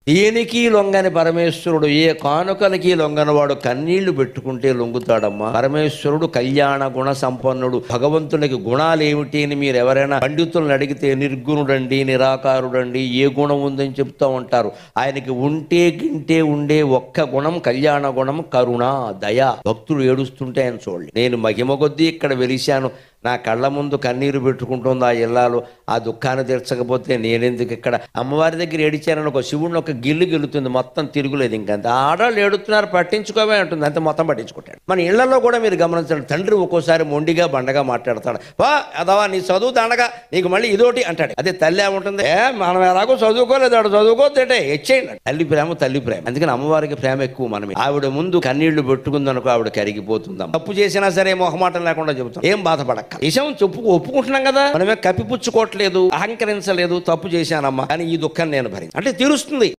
దేనికి లొంగని పరమేశ్వరుడు, ఏ కానుకలకి లొంగనవాడు కన్నీళ్లు పెట్టుకుంటే లొంగుతాడమ్మా. పరమేశ్వరుడు కళ్యాణ గుణ సంపన్నుడు. భగవంతునికి గుణాలు ఏమిటి అని మీరు ఎవరైనా పండితులను అడిగితే నిర్గుణుడండి, నిరాకారుడండి, ఏ గుణం ఉందని చెప్తూ ఉంటారు. ఆయనకి ఉంటే గింటే ఉండే ఒక్క గుణం కళ్యాణ గుణం, కరుణ, దయ. భక్తులు ఏడుస్తుంటే ఆయన చూడండి. నేను మహిమ కొద్దీ ఇక్కడ వెలిశాను, నా కళ్ళ ముందు కన్నీరు పెట్టుకుంటుంది ఆ ఇల్లాలు. ఆ దుఃఖాన్ని తీర్చకపోతే నేనెందుకు ఇక్కడ? అమ్మవారి దగ్గర ఏడిచానని ఒక శివుడిని ఒక గిల్లు గెలుతుంది, మొత్తం తిరుగులేదు. ఇంకంత ఆడవాళ్ళు ఏడుతున్నారు పట్టించుకోవే అంటుంది, అంతే, మొత్తం పట్టించుకుంటాడు. మన ఇళ్లలో కూడా మీరు గమనించండి, తండ్రి ఒక్కోసారి మొండిగా బండగా మాట్లాడతాడు. వా అదవా నీ చదువు దండగా, నీకు మళ్ళీ ఇదోటి అంటాడు. అదే తల్లి ఏముంటుంది, మనం ఎలాగో చదువుకోలేదు, ఆడు చదువుకోతే హెచ్చేయండి. తల్లి ప్రేమ తల్లి ప్రేమ. అందుకని అమ్మవారికి ప్రేమ ఎక్కువ. మనం ఆవిడ ముందు కన్నీళ్లు పెట్టుకుందనుకో ఆవిడ కరిగిపోతుందాం. తప్పు చేసినా సరే మొహమాటం లేకుండా చెబుతాం, ఏం బాధపడక. విషయం ఒప్పుకుంటున్నాం కదా, మనమే కప్పిపుచ్చుకోవట్లేదు, అహంకరించలేదు. తప్పు చేశానమ్మా కానీ ఈ దుఃఖం నేను భరించ అంటే తీరుస్తుంది.